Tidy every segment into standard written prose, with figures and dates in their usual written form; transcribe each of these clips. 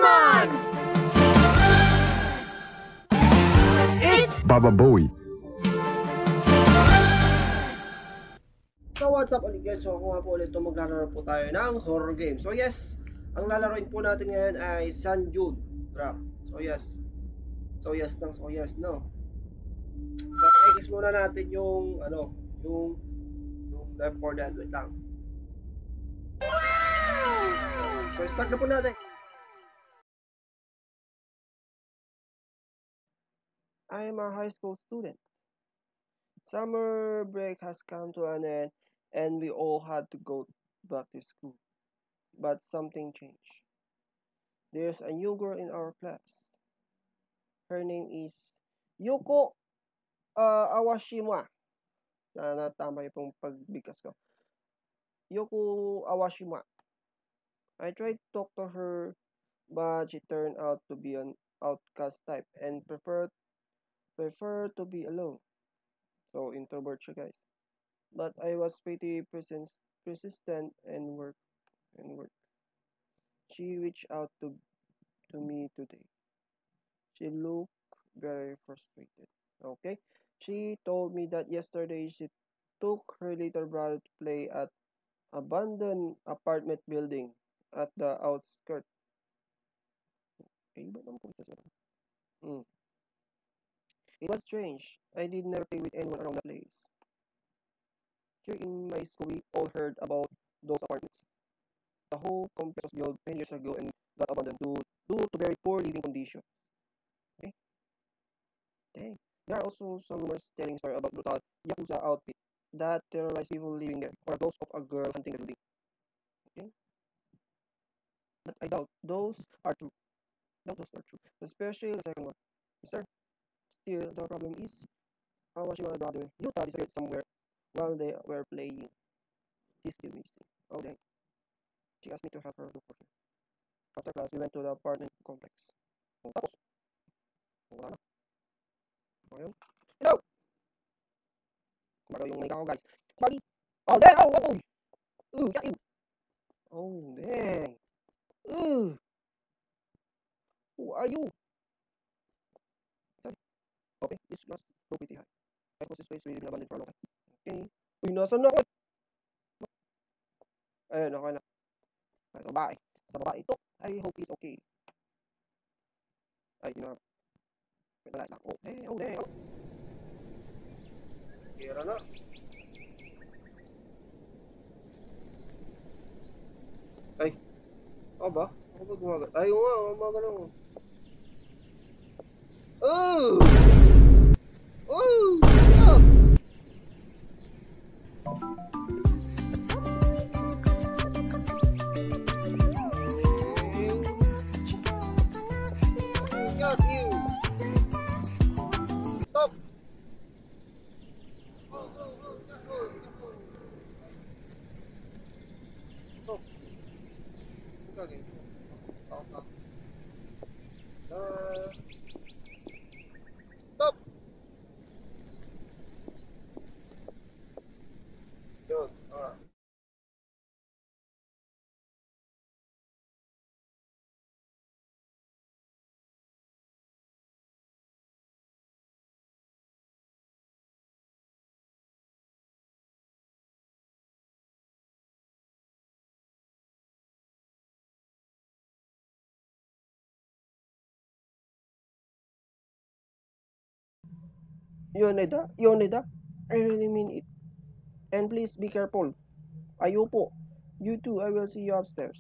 Pokemon! It's Baba Bowie. So what's up ulit guys, so ako nga po ulit maglalaro po tayo ng horror game. So yes, ang lalaroin po natin ngayon ay San Jude Drop. So yes, no. So i-X muna natin yung yung Left 4 Dead, wait lang. So start na po natin. I am a high school student. Summer break has come to an end and we all had to go back to school. But something changed. There's a new girl in our class. Her name is Yuko Awashima. Sana tama yung pagbigkas ko. Yuko Awashima. I tried to talk to her, but she turned out to be an outcast type and prefer to be alone. So introvert siya, guys. But I was pretty persistent and work. She reached out to me today. She looked very frustrated. Okay? She told me that yesterday she took her little brother to play at abandoned apartment building at the outskirts. Okay, ba naman po ito siya? It was strange. I did never play with anyone around the place. Here in my school, we all heard about those apartments. The whole complex was built many years ago and got abandoned due to very poor living conditions. Okay? Dang. There are also some rumors telling story about brutal Yakuza outfit that terrorize people living there, or ghost of a girl hunting the building. Okay? But I doubt those are true. Especially the second one. Yes, sir. Still, the problem is, Awashima's brother, Yuta, disappeared somewhere while they were playing. He's still missing. Oh, dang. She asked me to help her look for him. After class, we went to the apartment complex. Oh, tapos. Wala na. Ayun. Hello! Kumbaga yung naikan ko, guys. Sorry. Oh, dang! Oh, oh! Ooh, got you! Oh, dang! Ooh! Who are you? Sorry. Okay, this glass go pretty high. I suppose this place really been abandoned for a long time. Okay. Uy, nasan na ako? Ayun, okay na. Sa babae. Sa babae ito. I hope he's okay. Ay, yun na. Wait lang. Oh, dang! Oh, dang! Kira na. Ay. Ako ba? Ako ba gumagano? Ay, oo nga. Gumagano. Oh! Oh! Stop! Got you! Stop! Stop! Okay. Stop. Stop! Yun. Yoneda, I really mean it. And please be careful. Ayupo. You too, I will see you upstairs.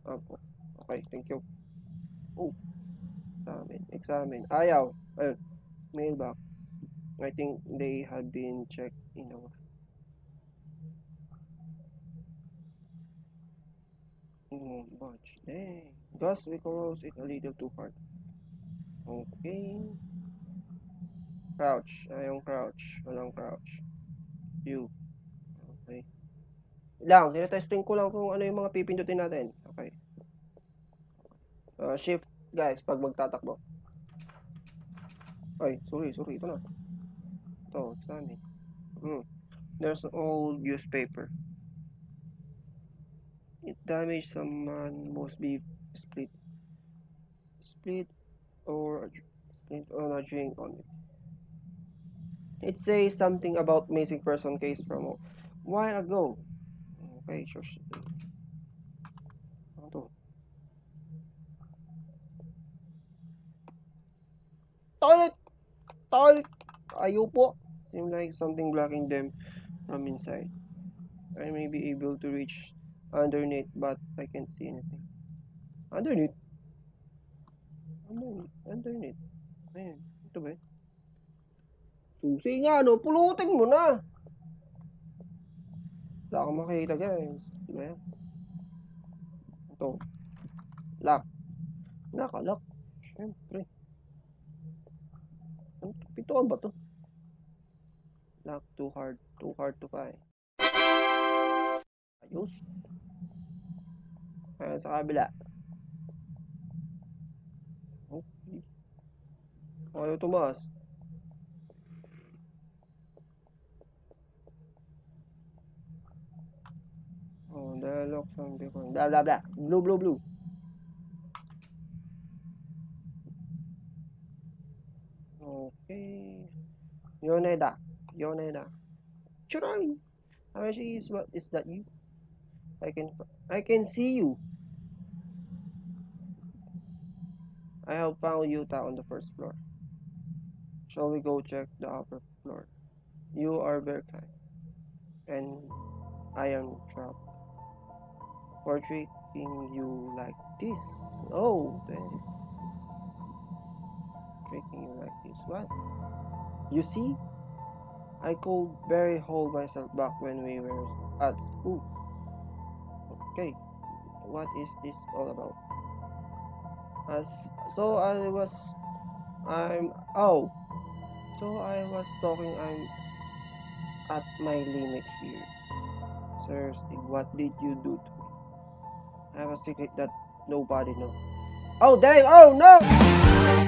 Opo. Okay, thank you. Oh, examine. Ayaw. Ayun, mailbox. I think they have been checked in a while. Bunch. Dang. Gus, we close it a little too hard. Okay. Crouch. Ayong crouch. Walang crouch. You. Okay. Lang, tinetesting ko lang kung ano yung mga pipindutin natin. Okay. Shift, guys, pag magtatakbo. Ay, sorry. Ito na. Ito, examine. There's an old newspaper. It damage, someone must be split. Split or on a drink on it. It says something about missing person case from a while ago. Okay, sure. Ano to? Toilet! Toilet! Ayaw po. Seems like something blocking them from inside. I may be able to reach underneath, but I can't see anything. Underneath? Underneath. Ayan. Ito ba? Susi nga, no? Pulutin mo na! Wala akong makikita, guys. Diba yan? Ito. Lock. Naka-lock. Siyempre. Pituan ba to? Lock. Too hard. Too hard to find. Ayos. Ayan, sa kabila. Okay. Ayaw tumaas. Oh, dialogue something. Blah, blah, blah. Blue, blue, blue. Okay. Yoneda. Yoneda. Churai. Amashi is that you? I can see you. I have found Yuta on the first floor. Shall we go check the upper floor? You are very kind. And I am trapped. For treating you like this. Oh, then. Treating you like this. What? You see? I could very hold myself back when we were at school. Okay. What is this all about? So I was talking, I'm at my limit here. Seriously, what did you do to me? I have a secret that nobody knows. Oh dang, oh no!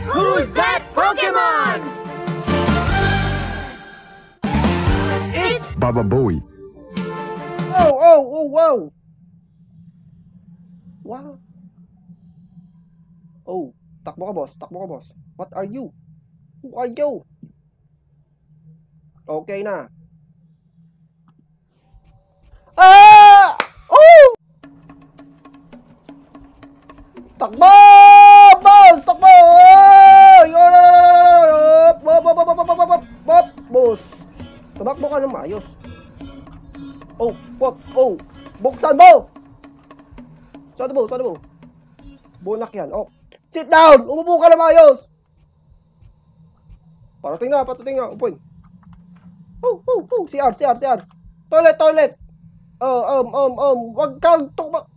Who's that Pokemon? It's Baba Booey. Oh, wow! Wow! Oh, takbo ka boss. What are you? Who are you? Okay na. Ah! Oh! Takbo! Boss! Takbo! Boss! Tumakbo ka ng maayos. Oh, fuck! Oh! Buksan mo! Saan mo? Bunak yan. Oh! Sit down! Umupo ka ng maayos! Parating na. Upuin. Oh! CR. Toilet! Wag kang tukma.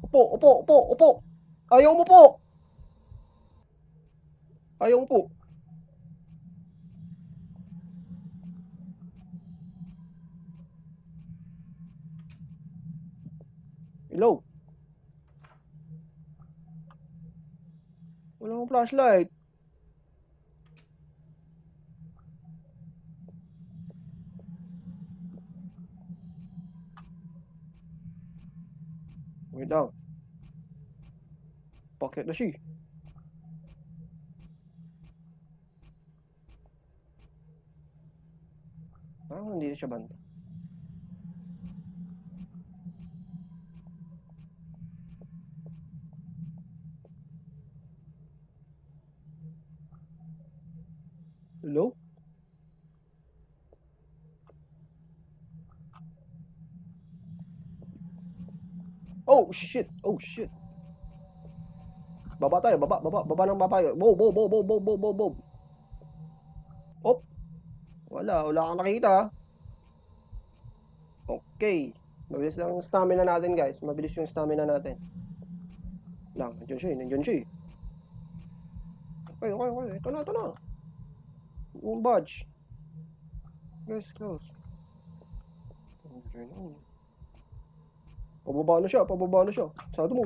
Upo. Ayaw mo po. Hello? Wala akong flashlight. Wait lang. Bakit na siya? Hindi na siya banta. Hello? Oh shit. Baba tayo. Baba ng baba. Bob. Op. Wala kang nakita. Okay. Mabilis lang yung stamina natin, guys. Nandiyan siya. Okay. Ito na. Yung badge. Guys, close. Pababa na siya. Sado mo.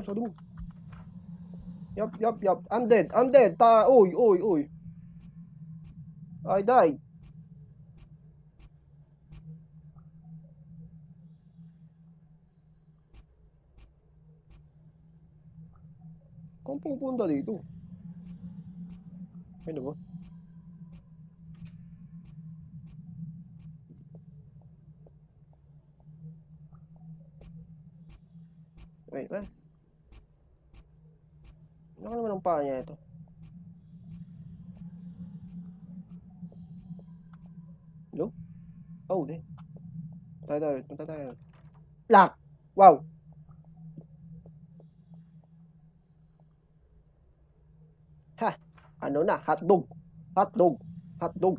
Yup. I'm dead. Oy. I died. Kung pupunta dito. Ano ba? Wait, ba? Ano naman ang paa niya ito? Hello? Oh, di. Punta tayo. Lock! Wow! Ha! Ano na? Hotdog! Hotdog! Hotdog!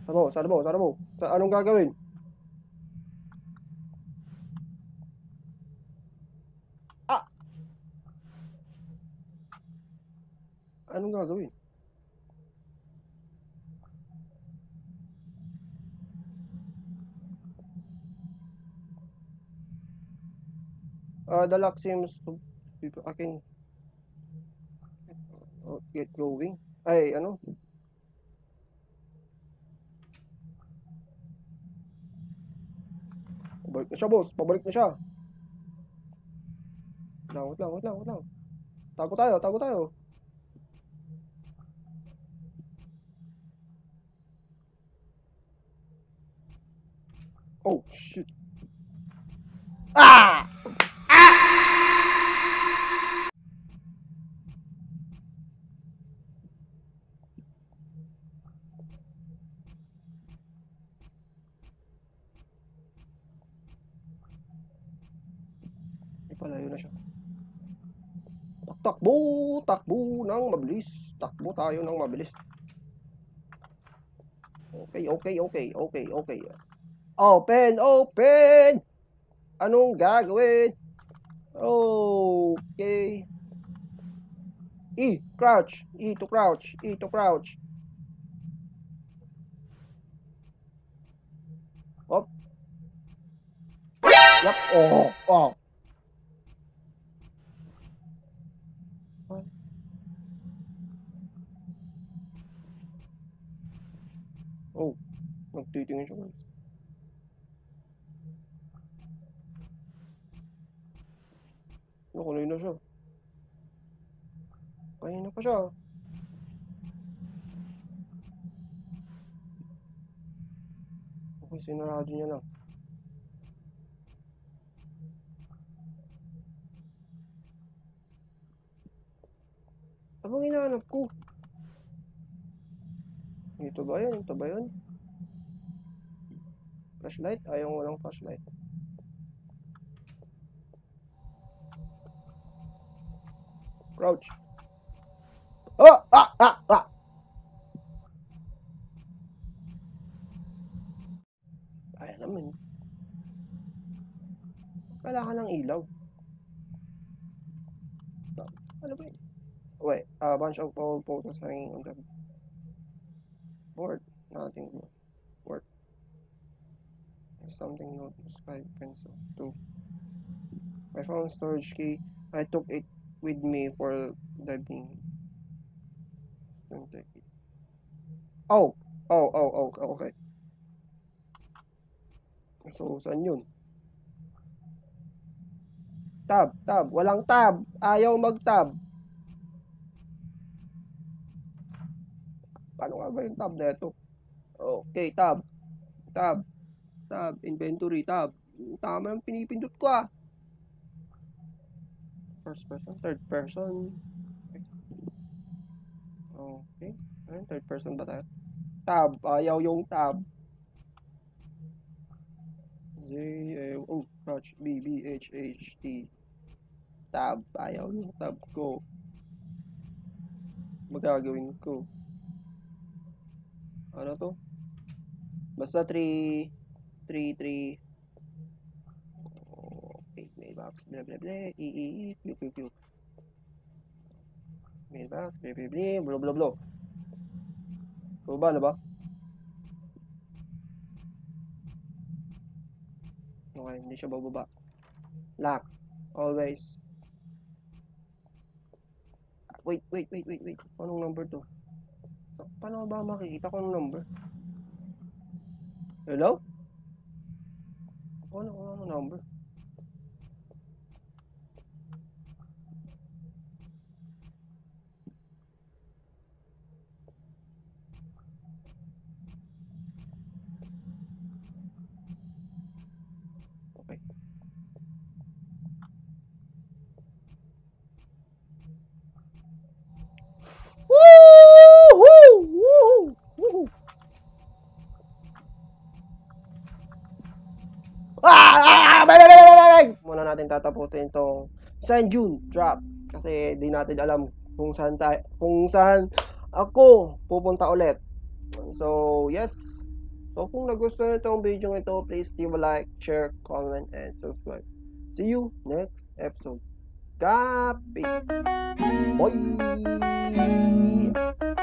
Sana mo? Anong gagawin? Ah! Anong gagawin? The lock seems to be... I can get going. Ay, ano? Pabalik na siya, boss. Pabalik na siya. Wait lang. Tago tayo. Oh, shit. Ah! Ipalayo na siya. Takbo ng mabilis. Takbo tayo ng mabilis. Okay. Open! Anong gagawin? Okay. Crouch. E to crouch. Up. Yup. Oh. Oh, nagtitingin siya. Kanina siya. Kanina pa siya. Okay, sinarado niya lang. Abang hinahanap ko. Ito ba yun? Flashlight? Ayaw mo lang flashlight. Crouch. Ah! Ay, naman. Kailangan ng ilaw. Ano ba yun? Wait, a bunch of old photos hanging on the board. Nothing work. There's something not sky pencil too. I found storage key. I took it with me for diving. Don't take it. Oh, okay. So, saan yun? Tab. Walang tab. Ayaw mag-tab. Paano nga ba yung tab na ito? Okay, tab. Inventory, tab. Tama yung pinipindot ko ah. First person, third person. Okay. Ayun, third person ba tayo? Tab. Ayaw yung tab. Crouch. BBHHT. Tab. Ayaw yung tab ko. Magagawin ko. Ano to? Basta 3. Okay, mailbox. Blah. Q. Mailbox. Blah. Baba na ba? Okay, hindi siya bababa. Lock. Always. Wait. Anong number to? Paano ba makikita ko anong number? Hello? Ano number? Muna natin tatapusin itong San June drop kasi di natin alam kung saan ako pupunta ulit. So, yes. So, kung nagustuhan itong video ito, please leave a like, share, comment, and subscribe. See you next episode. God, peace. Bye!